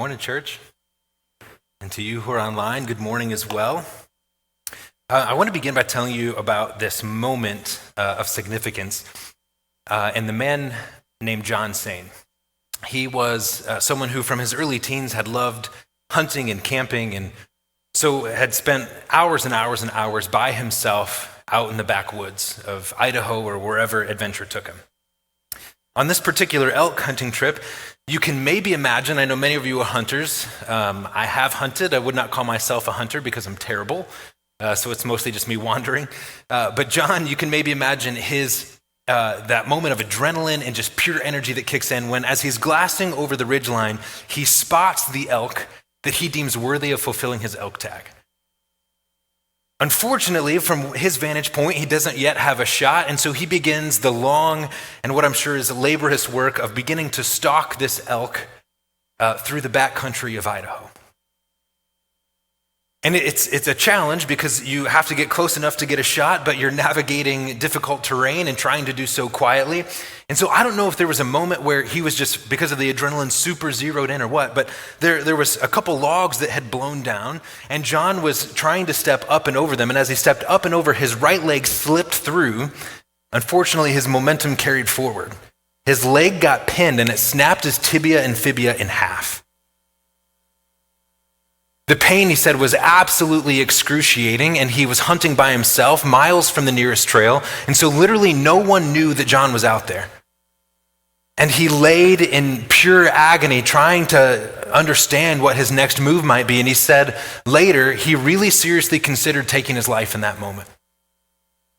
morning, church. And to you who are online, good morning as well. I want to begin by telling you about this moment of significance and the man named John Sane. He was someone who from his early teens had loved hunting and camping, and so had spent hours and hours and hours by himself out in the backwoods of Idaho or wherever adventure took him. On this particular elk hunting trip, you can maybe imagine, I know many of you are hunters. I have hunted. I would not call myself a hunter because I'm terrible. So it's mostly just me wandering. But John, you can maybe imagine his that moment of adrenaline and just pure energy that kicks in when, as he's glassing over the ridgeline, he spots the elk that he deems worthy of fulfilling his elk tag. Unfortunately, from his vantage point, he doesn't yet have a shot, and so he begins the long and what I'm sure is laborious work of beginning to stalk this elk through the backcountry of Idaho. And it's a challenge because you have to get close enough to get a shot, but you're navigating difficult terrain and trying to do so quietly. And so I don't know if there was a moment where he was just, because of the adrenaline, super zeroed in or what, but there was a couple logs that had blown down, and John was trying to step up and over them, and as he stepped up and over, his right leg slipped through. Unfortunately, his momentum carried forward. His leg got pinned, and it snapped his tibia and fibia in half. The pain, he said, was absolutely excruciating, and he was hunting by himself miles from the nearest trail, and so literally no one knew that John was out there. And he laid in pure agony trying to understand what his next move might be, and he said later he really seriously considered taking his life in that moment.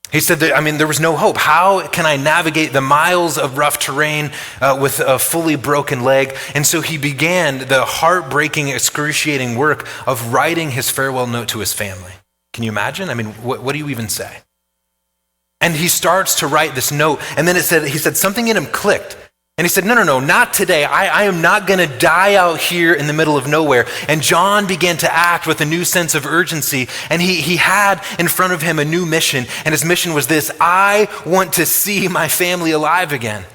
He said that, there was no hope. How can I navigate the miles of rough terrain with a fully broken leg? And so he began the heartbreaking, excruciating work of writing his farewell note to his family. Can you imagine? What do you even say? And he starts to write this note, and then he said something in him clicked. And he said, no, not today. I am not going to die out here in the middle of nowhere. And John began to act with a new sense of urgency. And he had in front of him a new mission. And his mission was this: I want to see my family alive again.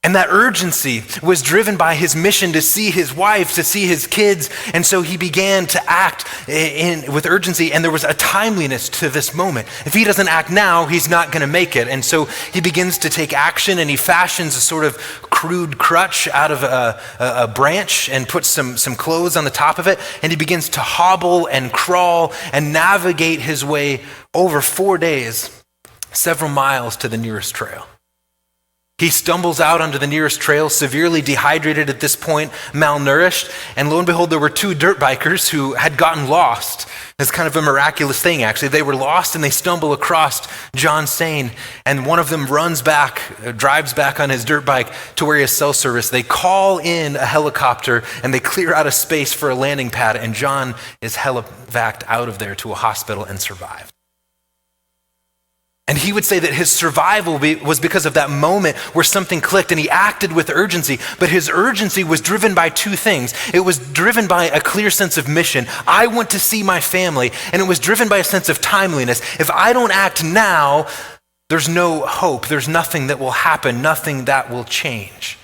And that urgency was driven by his mission to see his wife, to see his kids. And so he began to act with urgency, and there was a timeliness to this moment. If he doesn't act now, he's not going to make it. And so he begins to take action, and he fashions a sort of crude crutch out of a branch and puts some clothes on the top of it. And he begins to hobble and crawl and navigate his way over 4 days, several miles to the nearest trail. He stumbles out onto the nearest trail, severely dehydrated at this point, malnourished, and lo and behold, there were two dirt bikers who had gotten lost. It's kind of a miraculous thing, actually. They were lost, and they stumble across John Sane, and one of them drives back on his dirt bike to where he has cell service. They call in a helicopter, and they clear out a space for a landing pad, and John is helivaced out of there to a hospital and survived. And he would say that his survival was because of that moment where something clicked and he acted with urgency. But his urgency was driven by two things. It was driven by a clear sense of mission. I want to see my family. And it was driven by a sense of timeliness. If I don't act now, there's no hope. There's nothing that will happen, nothing that will change.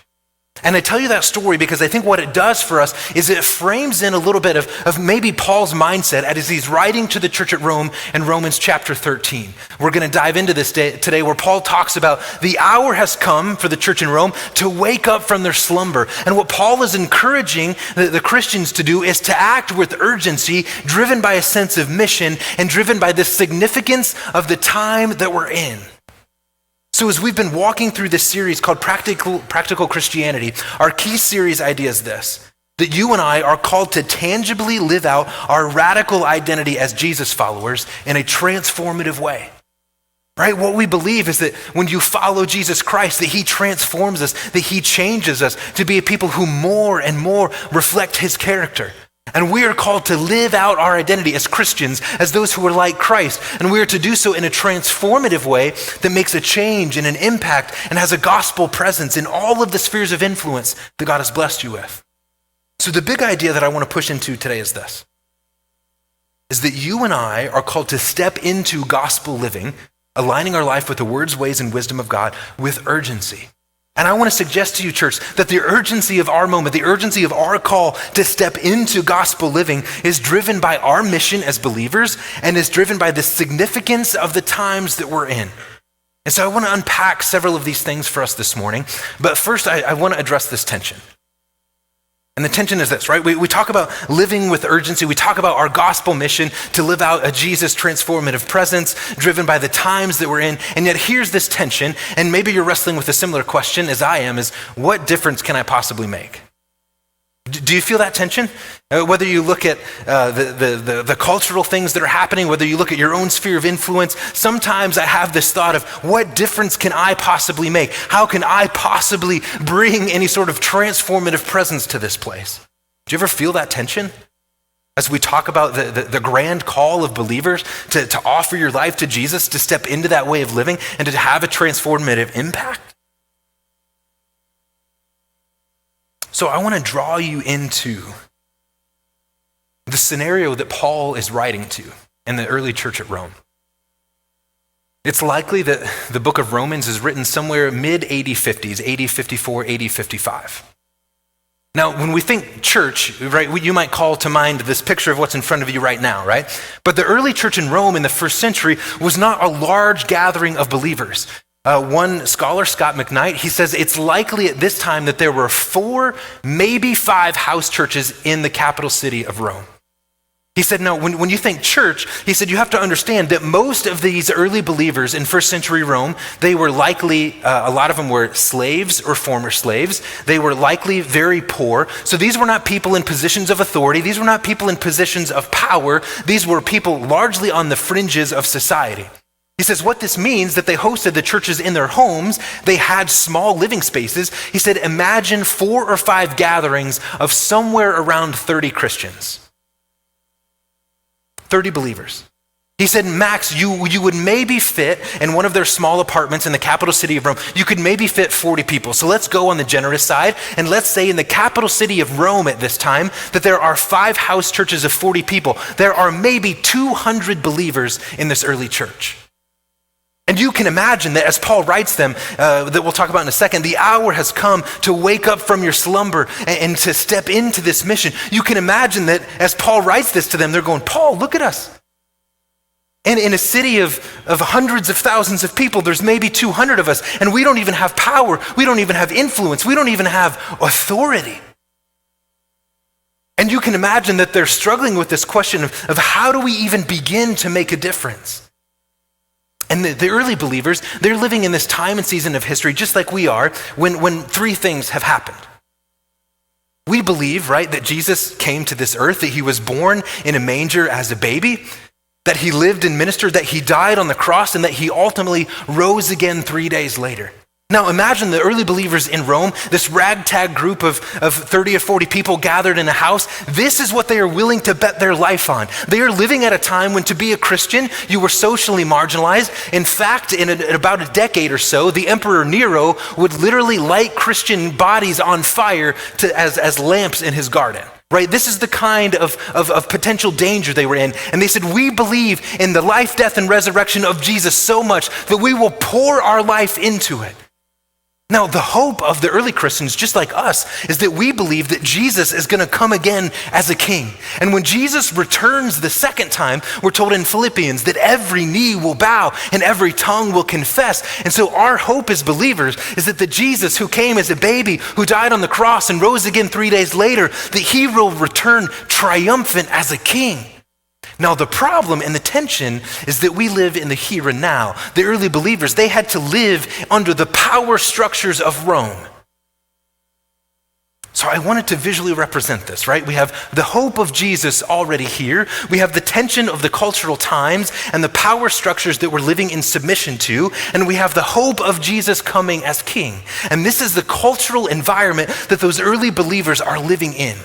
And I tell you that story because I think what it does for us is it frames in a little bit of maybe Paul's mindset as he's writing to the church at Rome in Romans chapter 13. We're going to dive into this today where Paul talks about the hour has come for the church in Rome to wake up from their slumber. And what Paul is encouraging the Christians to do is to act with urgency, driven by a sense of mission and driven by the significance of the time that we're in. So as we've been walking through this series called Practical Christianity, our key series idea is this: that you and I are called to tangibly live out our radical identity as Jesus followers in a transformative way. Right? What we believe is that when you follow Jesus Christ, that he transforms us, that he changes us to be a people who more and more reflect his character. And we are called to live out our identity as Christians, as those who are like Christ. And we are to do so in a transformative way that makes a change and an impact and has a gospel presence in all of the spheres of influence that God has blessed you with. So the big idea that I want to push into today is this: is that you and I are called to step into gospel living, aligning our life with the words, ways, and wisdom of God with urgency. And I want to suggest to you, church, that the urgency of our moment, the urgency of our call to step into gospel living is driven by our mission as believers and is driven by the significance of the times that we're in. And so I want to unpack several of these things for us this morning. But first, I want to address this tension. And the tension is this, right? We talk about living with urgency. We talk about our gospel mission to live out a Jesus transformative presence driven by the times that we're in. And yet here's this tension, and maybe you're wrestling with a similar question as I am, is what difference can I possibly make? Do you feel that tension? Whether you look at the cultural things that are happening, whether you look at your own sphere of influence, sometimes I have this thought of what difference can I possibly make? How can I possibly bring any sort of transformative presence to this place? Do you ever feel that tension? As we talk about the grand call of believers to offer your life to Jesus, to step into that way of living and to have a transformative impact? So I want to draw you into the scenario that Paul is writing to in the early church at Rome. It's likely that the book of Romans is written somewhere mid-AD 50s, AD 54, AD 55. Now, when we think church, right, you might call to mind this picture of what's in front of you right now, right? But the early church in Rome in the first century was not a large gathering of believers. One scholar, Scott McKnight, he says it's likely at this time that there were 4, maybe 5 house churches in the capital city of Rome. He said, no, when you think church, he said you have to understand that most of these early believers in first century Rome, they were likely, a lot of them were slaves or former slaves. They were likely very poor. So these were not people in positions of authority. These were not people in positions of power. These were people largely on the fringes of society. He says what this means that they hosted the churches in their homes. They had small living spaces. He said, imagine 4 or 5 gatherings of somewhere around 30 Christians. 30 believers. He said, max, you would maybe fit in one of their small apartments in the capital city of Rome. You could maybe fit 40 people. So let's go on the generous side. And let's say in the capital city of Rome at this time that there are 5 house churches of 40 people. There are maybe 200 believers in this early church. And you can imagine that as Paul writes them, that we'll talk about in a second, the hour has come to wake up from your slumber and to step into this mission. You can imagine that as Paul writes this to them, they're going, Paul, look at us. And in a city of hundreds of thousands of people, there's maybe 200 of us, and we don't even have power. We don't even have influence. We don't even have authority. And you can imagine that they're struggling with this question of how do we even begin to make a difference? And the early believers, they're living in this time and season of history just like we are when 3 things have happened. We believe, right, that Jesus came to this earth, that he was born in a manger as a baby, that he lived and ministered, that he died on the cross, and that he ultimately rose again 3 days later. Now imagine the early believers in Rome, this ragtag group of 30 or 40 people gathered in a house. This is what they are willing to bet their life on. They are living at a time when to be a Christian, you were socially marginalized. In fact, in about a decade or so, the Emperor Nero would literally light Christian bodies on fire as lamps in his garden. Right? This is the kind of potential danger they were in. And they said, we believe in the life, death, and resurrection of Jesus so much that we will pour our life into it. Now, the hope of the early Christians, just like us, is that we believe that Jesus is going to come again as a king. And when Jesus returns the second time, we're told in Philippians that every knee will bow and every tongue will confess. And so our hope as believers is that the Jesus who came as a baby, who died on the cross and rose again 3 days later, that he will return triumphant as a king. Now, the problem and the tension is that we live in the here and now. The early believers, they had to live under the power structures of Rome. So I wanted to visually represent this, right? We have the hope of Jesus already here. We have the tension of the cultural times and the power structures that we're living in submission to. And we have the hope of Jesus coming as king. And this is the cultural environment that those early believers are living in.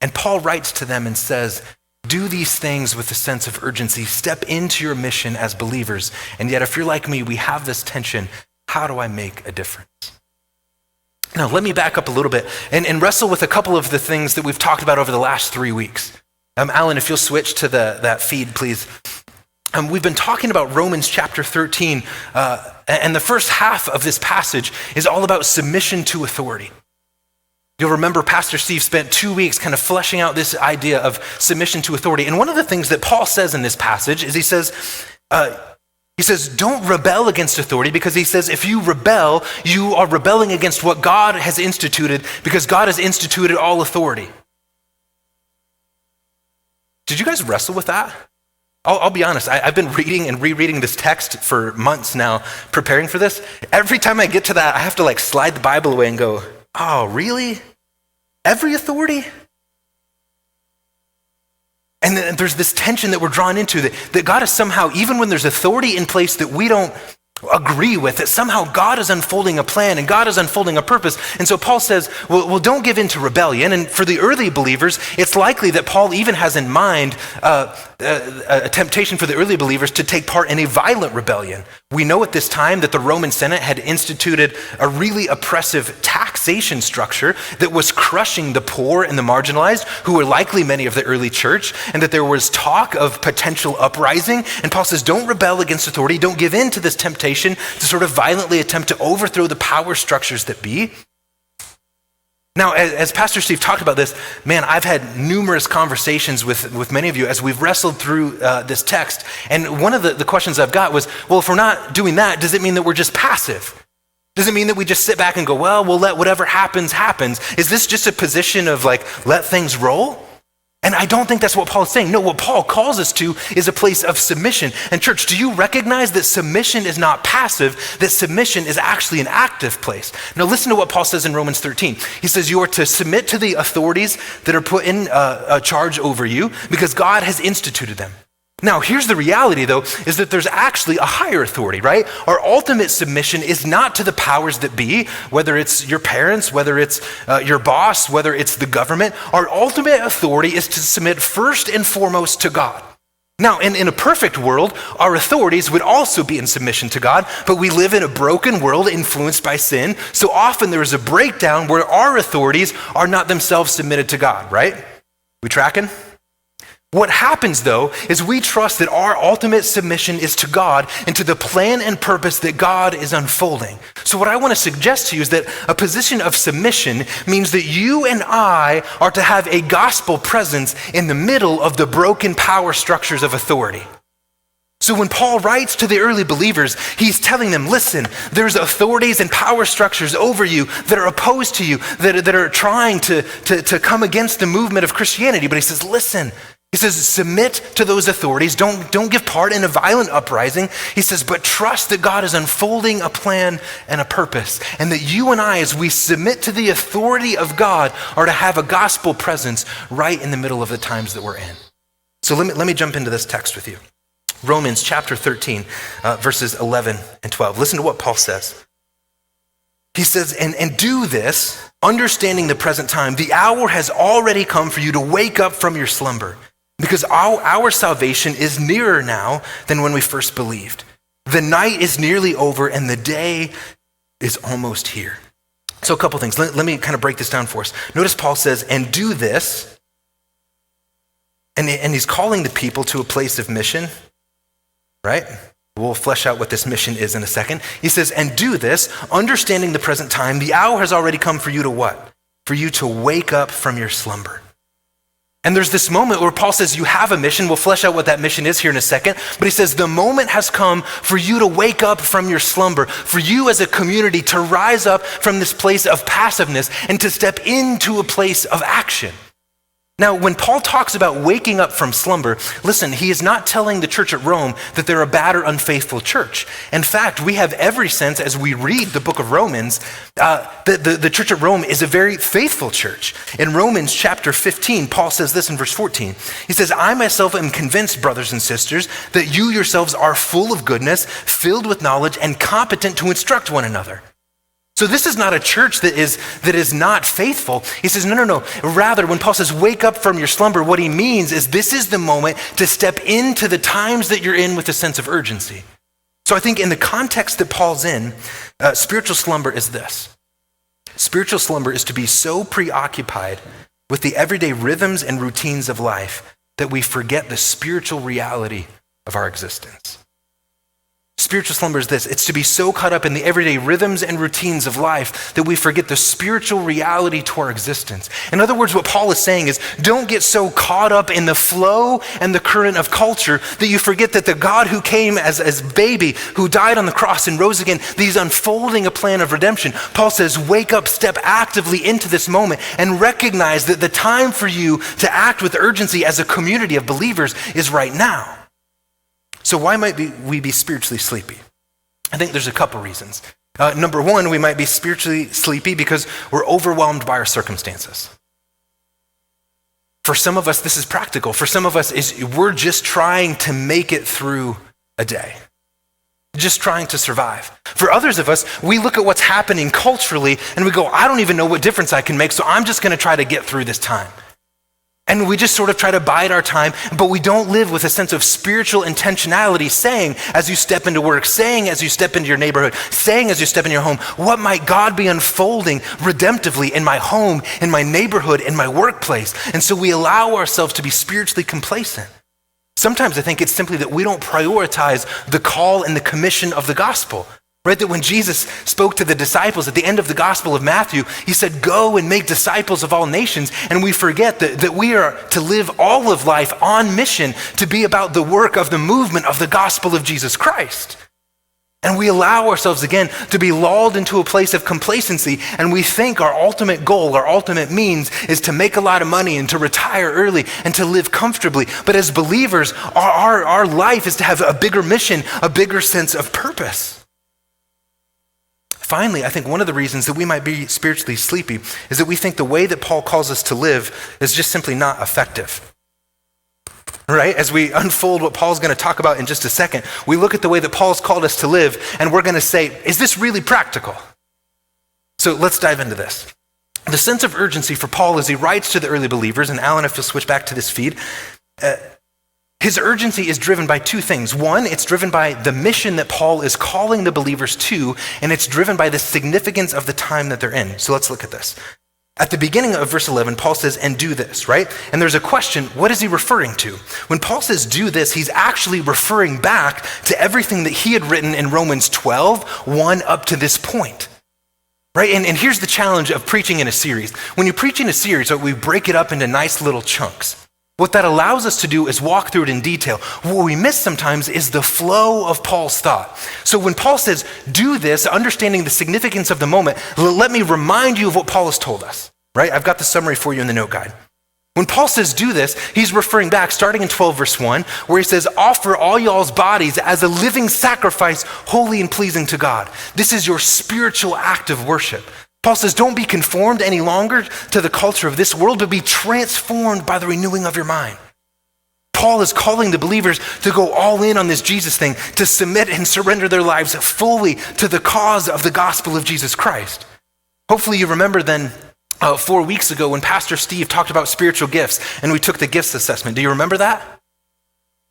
And Paul writes to them and says, do these things with a sense of urgency. Step into your mission as believers. And yet, if you're like me, we have this tension. How do I make a difference? Now, let me back up a little bit and wrestle with a couple of the things that we've talked about over the last 3 weeks. Alan, if you'll switch to that feed, please. we've been talking about Romans chapter 13, and the first half of this passage is all about submission to authority. You'll remember Pastor Steve spent 2 weeks kind of fleshing out this idea of submission to authority. And one of the things that Paul says in this passage is he says, don't rebel against authority, because he says if you rebel, you are rebelling against what God has instituted, because God has instituted all authority. Did you guys wrestle with that? I'll be honest, I've been reading and rereading this text for months now, preparing for this. Every time I get to that, I have to like slide the Bible away and go, oh, really? Every authority? And then there's this tension that we're drawn into, that God is somehow, even when there's authority in place that we don't agree with, that somehow God is unfolding a plan and God is unfolding a purpose. And so Paul says, well, don't give in to rebellion. And for the early believers, it's likely that Paul even has in mind a temptation for the early believers to take part in a violent rebellion. We know at this time that the Roman Senate had instituted a really oppressive taxation structure that was crushing the poor and the marginalized, who were likely many of the early church, and that there was talk of potential uprising. And Paul says, don't rebel against authority, don't give in to this temptation to sort of violently attempt to overthrow the power structures that be. Now, as Pastor Steve talked about this, man, I've had numerous conversations with many of you as we've wrestled through this text. And one of the questions I've got was, well, if we're not doing that, does it mean that we're just passive? Does it mean that we just sit back and go, well, we'll let whatever happens, happens? Is this just a position of like, let things roll? And I don't think that's what Paul is saying. No, what Paul calls us to is a place of submission. And church, do you recognize that submission is not passive, that submission is actually an active place? Now listen to what Paul says in Romans 13. He says, you are to submit to the authorities that are put in a charge over you, because God has instituted them. Now, here's the reality, though, is that there's actually a higher authority, right? Our ultimate submission is not to the powers that be, whether it's your parents, whether it's your boss, whether it's the government. Our ultimate authority is to submit first and foremost to God. Now, in a perfect world, our authorities would also be in submission to God, but we live in a broken world influenced by sin, so often there is a breakdown where our authorities are not themselves submitted to God, right? We tracking? What happens, though, is we trust that our ultimate submission is to God and to the plan and purpose that God is unfolding. So what I want to suggest to you is that a position of submission means that you and I are to have a gospel presence in the middle of the broken power structures of authority. So when Paul writes to the early believers, he's telling them, listen, there's authorities and power structures over you that are opposed to you, that are trying to come against the movement of Christianity. But he says, listen, he says, submit to those authorities. Don't give part in a violent uprising. He says, but trust that God is unfolding a plan and a purpose, and that you and I, as we submit to the authority of God, are to have a gospel presence right in the middle of the times that we're in. So let me jump into this text with you. Romans chapter 13, verses 11 and 12. Listen to what Paul says. He says, and do this, understanding the present time. The hour has already come for you to wake up from your slumber, because our salvation is nearer now than when we first believed. The night is nearly over and the day is almost here. So a couple things. Let me kind of break this down for us. Notice Paul says, and do this. And he's calling the people to a place of mission, right? We'll flesh out what this mission is in a second. He says, and do this, understanding the present time. The hour has already come for you to what? For you to wake up from your slumber. And there's this moment where Paul says you have a mission. We'll flesh out what that mission is here in a second. But he says the moment has come for you to wake up from your slumber, for you as a community to rise up from this place of passiveness and to step into a place of action. Now, when Paul talks about waking up from slumber, listen, he is not telling the church at Rome that they're a bad or unfaithful church. In fact, we have every sense as we read the book of Romans that the church at Rome is a very faithful church. In Romans chapter 15, Paul says this in verse 14. He says, I myself am convinced, brothers and sisters, that you yourselves are full of goodness, filled with knowledge, and competent to instruct one another. So this is not a church that is not faithful. He says, no. Rather, when Paul says, wake up from your slumber, what he means is this is the moment to step into the times that you're in with a sense of urgency. So I think in the context that Paul's in, spiritual slumber is this. Spiritual slumber is to be so preoccupied with the everyday rhythms and routines of life that we forget the spiritual reality of our existence. Spiritual slumber is this: it's to be so caught up in the everyday rhythms and routines of life that we forget the spiritual reality to our existence. In other words, what Paul is saying is, don't get so caught up in the flow and the current of culture that you forget that the God who came as baby, who died on the cross and rose again, that he's unfolding a plan of redemption. Paul says, wake up, step actively into this moment, and recognize that the time for you to act with urgency as a community of believers is right now. So why might we be spiritually sleepy? I think there's a couple reasons. Number one, we might be spiritually sleepy because we're overwhelmed by our circumstances. For some of us, this is practical. For some of us, we're just trying to make it through a day, just trying to survive. For others of us, we look at what's happening culturally and we go, I don't even know what difference I can make, so I'm just going to try to get through this time. And we just sort of try to bide our time, but we don't live with a sense of spiritual intentionality, saying as you step into work, saying as you step into your neighborhood, saying as you step in your home, what might God be unfolding redemptively in my home, in my neighborhood, in my workplace? And so we allow ourselves to be spiritually complacent. Sometimes I think it's simply that we don't prioritize the call and the commission of the gospel. Right, that when Jesus spoke to the disciples at the end of the Gospel of Matthew, he said, go and make disciples of all nations. And we forget that we are to live all of life on mission to be about the work of the movement of the gospel of Jesus Christ. And we allow ourselves again to be lulled into a place of complacency, and we think our ultimate goal, our ultimate means is to make a lot of money and to retire early and to live comfortably. But as believers, our life is to have a bigger mission, a bigger sense of purpose. Finally, I think one of the reasons that we might be spiritually sleepy is that we think the way that Paul calls us to live is just simply not effective. Right? As we unfold what Paul's going to talk about in just a second, we look at the way that Paul's called us to live, and we're going to say, is this really practical? So let's dive into this. The sense of urgency for Paul as he writes to the early believers, and Alan, if you'll switch back to this feed, his urgency is driven by two things. One, it's driven by the mission that Paul is calling the believers to, and it's driven by the significance of the time that they're in. So let's look at this. At the beginning of verse 11, Paul says, and do this, right? And there's a question, what is he referring to? When Paul says do this, he's actually referring back to everything that he had written in Romans 12, 1 up to this point. Right? And here's the challenge of preaching in a series. When you preach in a series, we break it up into nice little chunks. What that allows us to do is walk through it in detail. What we miss sometimes is the flow of Paul's thought. So when Paul says, do this, understanding the significance of the moment, let me remind you of what Paul has told us, right? I've got the summary for you in the note guide. When Paul says do this, he's referring back, starting in 12 verse 1, where he says, offer all y'all's bodies as a living sacrifice, holy and pleasing to God. This is your spiritual act of worship. Paul says, don't be conformed any longer to the culture of this world, but be transformed by the renewing of your mind. Paul is calling the believers to go all in on this Jesus thing, to submit and surrender their lives fully to the cause of the gospel of Jesus Christ. Hopefully you remember then 4 weeks ago when Pastor Steve talked about spiritual gifts and we took the gifts assessment. Do you remember that?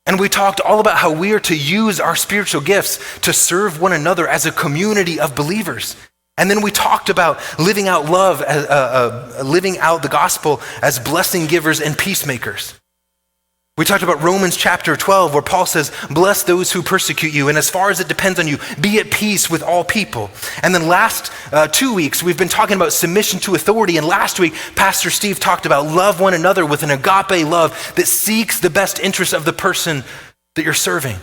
And we talked all about how we are to use our spiritual gifts to serve one another as a community of believers. And then we talked about living out love, living out the gospel as blessing givers and peacemakers. We talked about Romans chapter 12, where Paul says, bless those who persecute you, and as far as it depends on you, be at peace with all people. And then last 2 weeks, we've been talking about submission to authority, and last week, Pastor Steve talked about love one another with an agape love that seeks the best interest of the person that you're serving.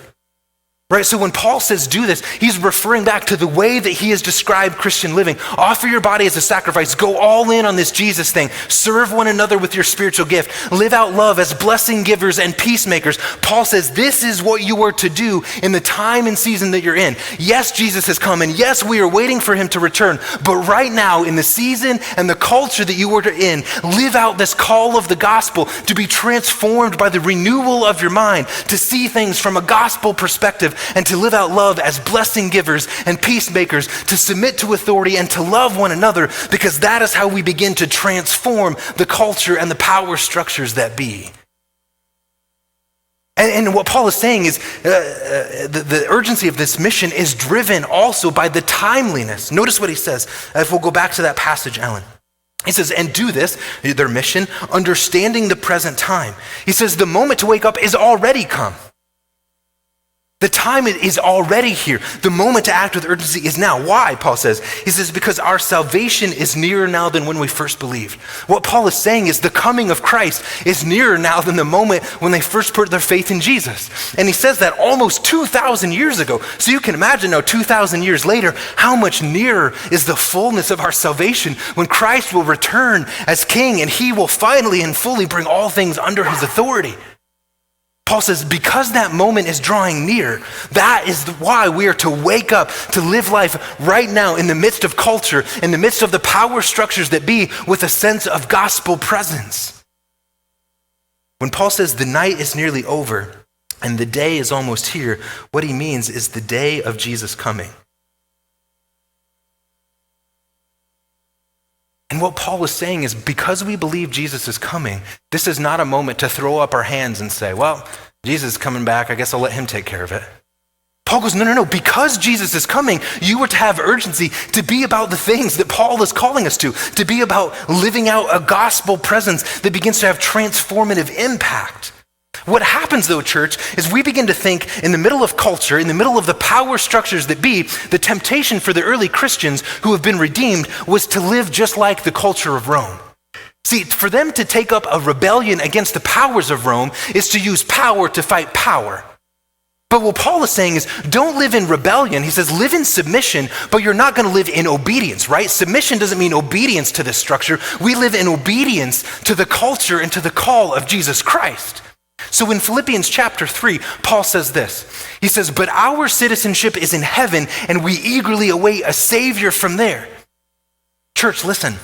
Right, so when Paul says do this, he's referring back to the way that he has described Christian living. Offer your body as a sacrifice. Go all in on this Jesus thing. Serve one another with your spiritual gift. Live out love as blessing givers and peacemakers. Paul says this is what you are to do in the time and season that you're in. Yes, Jesus has come, and yes, we are waiting for him to return. But right now, in the season and the culture that you are in, live out this call of the gospel to be transformed by the renewal of your mind, to see things from a gospel perspective, and to live out love as blessing givers and peacemakers, to submit to authority and to love one another, because that is how we begin to transform the culture and the power structures that be. And what Paul is saying is the urgency of this mission is driven also by the timeliness. Notice what he says. If we'll go back to that passage, Alan. He says, and do this, their mission, understanding the present time. He says, the moment to wake up is already come. The time is already here. The moment to act with urgency is now. Why, Paul says? He says, because our salvation is nearer now than when we first believed. What Paul is saying is the coming of Christ is nearer now than the moment when they first put their faith in Jesus. And he says that almost 2,000 years ago. So you can imagine now 2,000 years later, how much nearer is the fullness of our salvation when Christ will return as king and he will finally and fully bring all things under his authority. Paul says, because that moment is drawing near, that is why we are to wake up, to live life right now in the midst of culture, in the midst of the power structures that be, with a sense of gospel presence. When Paul says the night is nearly over and the day is almost here, what he means is the day of Jesus coming. And what Paul was saying is, because we believe Jesus is coming, this is not a moment to throw up our hands and say, well, Jesus is coming back, I guess I'll let him take care of it. Paul goes, no. Because Jesus is coming, you are to have urgency to be about the things that Paul is calling us to be about living out a gospel presence that begins to have transformative impact. What happens though, church, is we begin to think in the middle of culture, in the middle of the power structures that be, the temptation for the early Christians who have been redeemed was to live just like the culture of Rome. See, for them to take up a rebellion against the powers of Rome is to use power to fight power. But what Paul is saying is, don't live in rebellion. He says, live in submission, but you're not going to live in obedience, right? Submission doesn't mean obedience to this structure. We live in obedience to the culture and to the call of Jesus Christ. So in Philippians chapter 3, Paul says this. He says, but our citizenship is in heaven, and we eagerly await a Savior from there. Church, listen.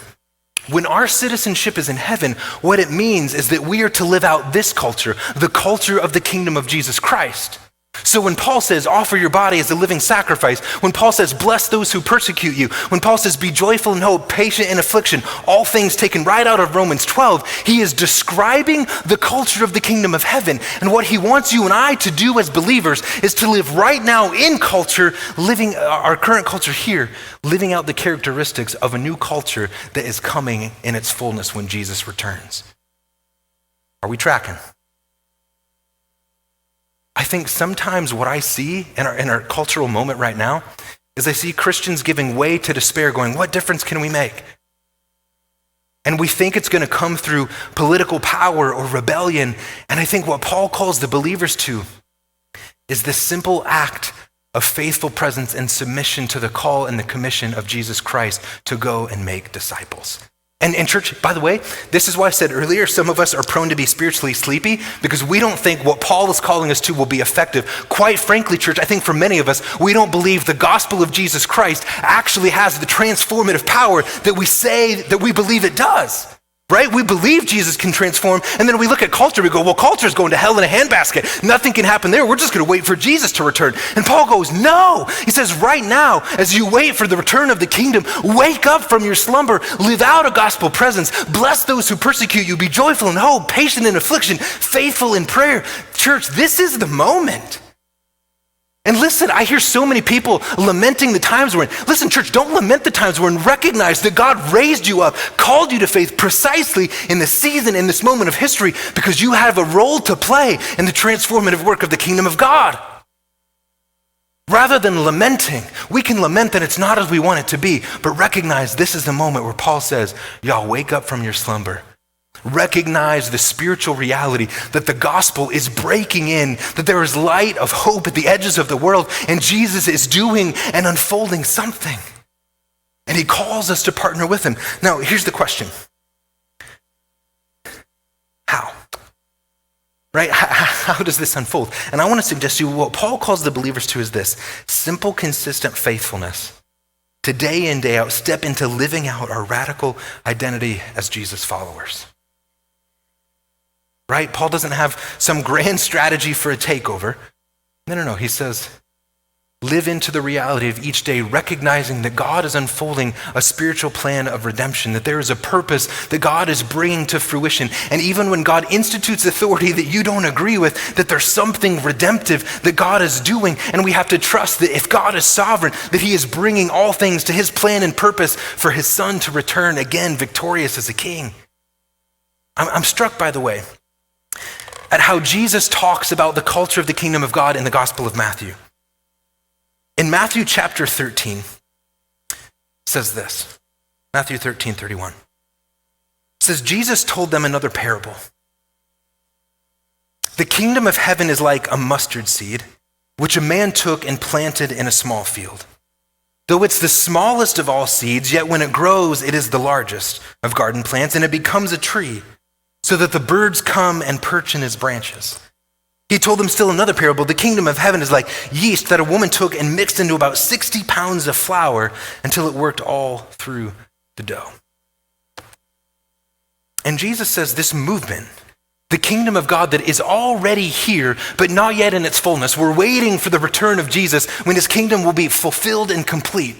When our citizenship is in heaven, what it means is that we are to live out this culture, the culture of the kingdom of Jesus Christ. So when Paul says, offer your body as a living sacrifice, when Paul says, bless those who persecute you, when Paul says, be joyful in hope, patient in affliction, all things taken right out of Romans 12, he is describing the culture of the kingdom of heaven. And what he wants you and I to do as believers is to live right now in culture, living our current culture here, living out the characteristics of a new culture that is coming in its fullness when Jesus returns. Are we tracking? I think sometimes what I see in our cultural moment right now is I see Christians giving way to despair, going, what difference can we make? And we think it's going to come through political power or rebellion. And I think what Paul calls the believers to is this simple act of faithful presence and submission to the call and the commission of Jesus Christ to go and make disciples. And church, by the way, this is why I said earlier, some of us are prone to be spiritually sleepy because we don't think what Paul is calling us to will be effective. Quite frankly, church, I think for many of us, we don't believe the gospel of Jesus Christ actually has the transformative power that we say that we believe it does. Right? We believe Jesus can transform, and then we look at culture, we go, well, culture's going to hell in a handbasket. Nothing can happen there. We're just going to wait for Jesus to return. And Paul goes, no. He says, right now, as you wait for the return of the kingdom, wake up from your slumber, live out a gospel presence, bless those who persecute you, be joyful in hope, patient in affliction, faithful in prayer. Church, this is the moment. And listen, I hear so many people lamenting the times we're in. Listen, church, don't lament the times we're in. Recognize that God raised you up, called you to faith precisely in this season, in this moment of history, because you have a role to play in the transformative work of the kingdom of God. Rather than lamenting, we can lament that it's not as we want it to be, but recognize this is the moment where Paul says, y'all wake up from your slumber. Recognize the spiritual reality that the gospel is breaking in, that there is light of hope at the edges of the world, and Jesus is doing and unfolding something. And he calls us to partner with him. Now, here's the question. How? Right? How does this unfold? And I want to suggest to you what Paul calls the believers to is this: simple, consistent faithfulness to day in, day out, step into living out our radical identity as Jesus followers. Right? Paul doesn't have some grand strategy for a takeover. No. He says, live into the reality of each day, recognizing that God is unfolding a spiritual plan of redemption, that there is a purpose that God is bringing to fruition. And even when God institutes authority that you don't agree with, that there's something redemptive that God is doing. And we have to trust that if God is sovereign, that he is bringing all things to his plan and purpose for his son to return again victorious as a king. I'm struck, by the way, at how Jesus talks about the culture of the kingdom of God in the Gospel of Matthew. In Matthew chapter 13, it says this, Matthew 13:31. It says, Jesus told them another parable. The kingdom of heaven is like a mustard seed, which a man took and planted in a small field. Though it's the smallest of all seeds, yet when it grows, it is the largest of garden plants, and it becomes a tree, so that the birds come and perch in its branches. He told them still another parable. The kingdom of heaven is like yeast that a woman took and mixed into about 60 pounds of flour until it worked all through the dough. And Jesus says this movement, the kingdom of God that is already here, but not yet in its fullness. We're waiting for the return of Jesus when his kingdom will be fulfilled and complete.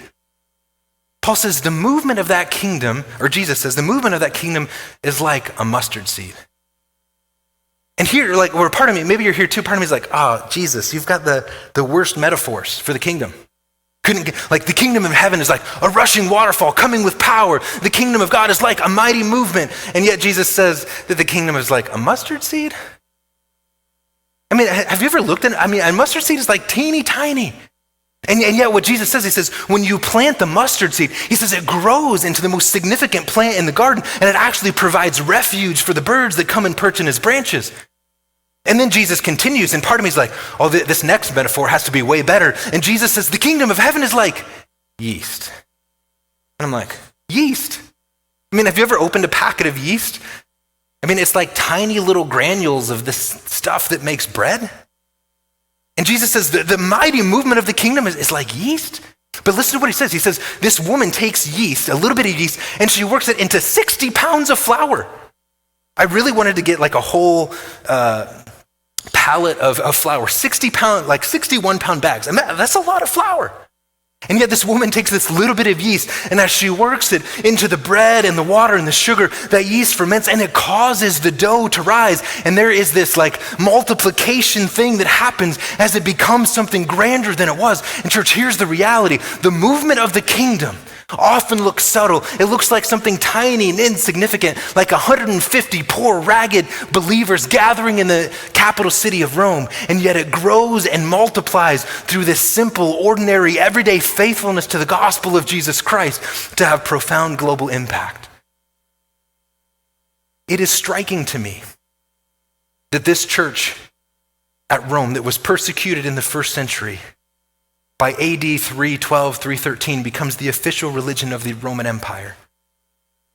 Paul says the movement of that kingdom, or Jesus says the movement of that kingdom is like a mustard seed. And here, like, where part of me, maybe you're here too, part of me is like, Jesus, you've got the worst metaphors for the kingdom. Like the kingdom of heaven is like a rushing waterfall coming with power. The kingdom of God is like a mighty movement. And yet Jesus says that the kingdom is like a mustard seed. I mean, have you ever looked at it? I mean, a mustard seed is like teeny tiny. And yet what Jesus says, he says, when you plant the mustard seed, he says it grows into the most significant plant in the garden, and it actually provides refuge for the birds that come and perch in his branches. And then Jesus continues, and part of me is like, oh, this next metaphor has to be way better. And Jesus says, the kingdom of heaven is like yeast. And I'm like, yeast? I mean, have you ever opened a packet of yeast? I mean, it's like tiny little granules of this stuff that makes bread. And Jesus says the mighty movement of the kingdom is like yeast. But listen to what he says. He says, this woman takes yeast, a little bit of yeast, and she works it into 60 pounds of flour. I really wanted to get like a whole pallet of flour, 61 pound bags. And that's a lot of flour. And yet this woman takes this little bit of yeast, and as she works it into the bread and the water and the sugar, that yeast ferments and it causes the dough to rise. And there is this like multiplication thing that happens as it becomes something grander than it was. And church, here's the reality. The movement of the kingdom often looks subtle. It looks like something tiny and insignificant, like 150 poor, ragged believers gathering in the capital city of Rome. And yet it grows and multiplies through this simple, ordinary, everyday faithfulness to the gospel of Jesus Christ to have profound global impact. It is striking to me that this church at Rome that was persecuted in the first century by AD 312, 313 becomes the official religion of the Roman Empire.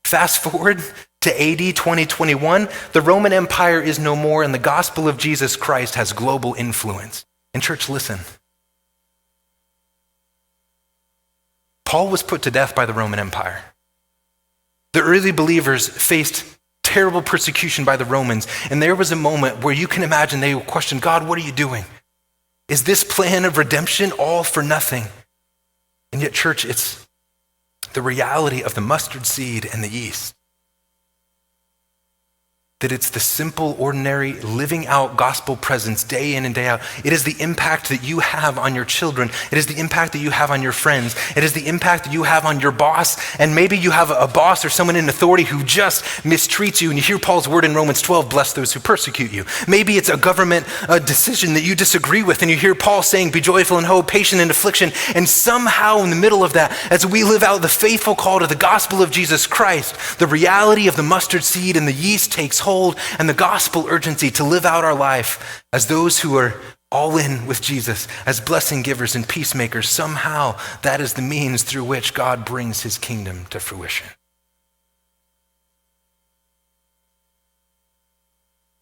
Fast forward to AD 2021, the Roman Empire is no more and the gospel of Jesus Christ has global influence. And church, listen. Paul was put to death by the Roman Empire. The early believers faced terrible persecution by the Romans, and there was a moment where you can imagine they questioned, God, what are you doing? Is this plan of redemption all for nothing? And yet, church, it's the reality of the mustard seed and the yeast. That it's the simple, ordinary, living out gospel presence day in and day out. It is the impact that you have on your children. It is the impact that you have on your friends. It is the impact that you have on your boss. And maybe you have a boss or someone in authority who just mistreats you. And you hear Paul's word in Romans 12, bless those who persecute you. Maybe it's a government decision that you disagree with. And you hear Paul saying, be joyful in hope, patient in affliction. And somehow in the middle of that, as we live out the faithful call to the gospel of Jesus Christ, the reality of the mustard seed and the yeast takes hold, and the gospel urgency to live out our life as those who are all in with Jesus, as blessing givers and peacemakers. Somehow that is the means through which God brings his kingdom to fruition.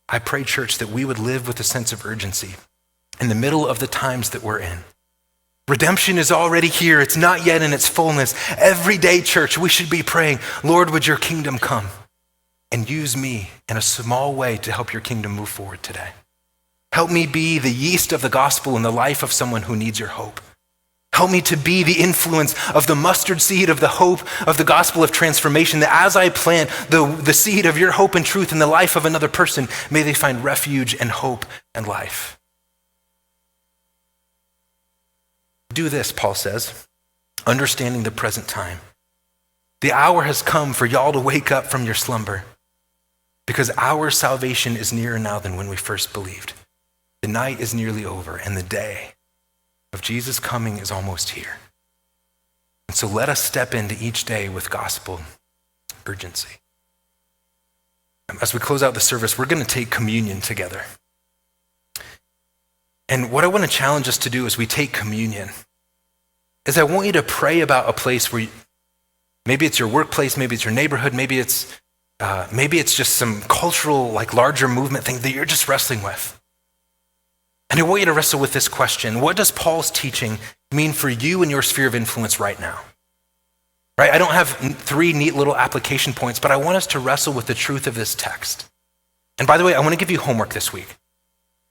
I pray, church, that we would live with a sense of urgency in the middle of the times that we're in. Redemption is already here. It's not yet in its fullness. Every day, church, we should be praying, Lord, would your kingdom come? And use me in a small way to help your kingdom move forward today. Help me be the yeast of the gospel in the life of someone who needs your hope. Help me to be the influence of the mustard seed of the hope of the gospel of transformation, that as I plant the seed of your hope and truth in the life of another person, may they find refuge and hope and life. Do this, Paul says, understanding the present time. The hour has come for y'all to wake up from your slumber. because our salvation is nearer now than when we first believed. The night is nearly over, and the day of Jesus' coming is almost here. And so let us step into each day with gospel urgency. As we close out the service, we're going to take communion together. And what I want to challenge us to do as we take communion is I want you to pray about a place where maybe it's your workplace, maybe it's your neighborhood, maybe it's just some cultural, like larger movement thing that you're just wrestling with. And I want you to wrestle with this question: what does Paul's teaching mean for you and your sphere of influence right now? Right? I don't have 3 neat little application points, but I want us to wrestle with the truth of this text. And by the way, I want to give you homework this week.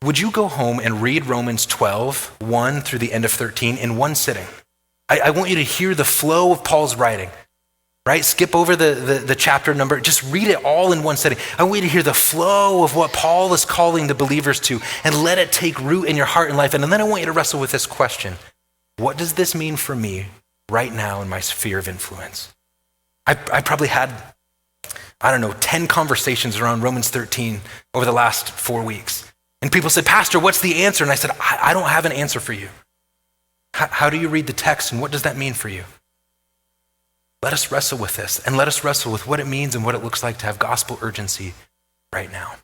Would you go home and read Romans 12, 1 through the end of 13 in one sitting? I want you to hear the flow of Paul's writing, right? Skip over the chapter number, just read it all in one sitting. I want you to hear the flow of what Paul is calling the believers to, and let it take root in your heart and life. And then I want you to wrestle with this question: what does this mean for me right now in my sphere of influence? I probably had, 10 conversations around Romans 13 over the last 4 weeks. And people said, "Pastor, what's the answer?" And I said, I don't have an answer for you. How do you read the text, and what does that mean for you? Let us wrestle with this, and let us wrestle with what it means and what it looks like to have gospel urgency right now.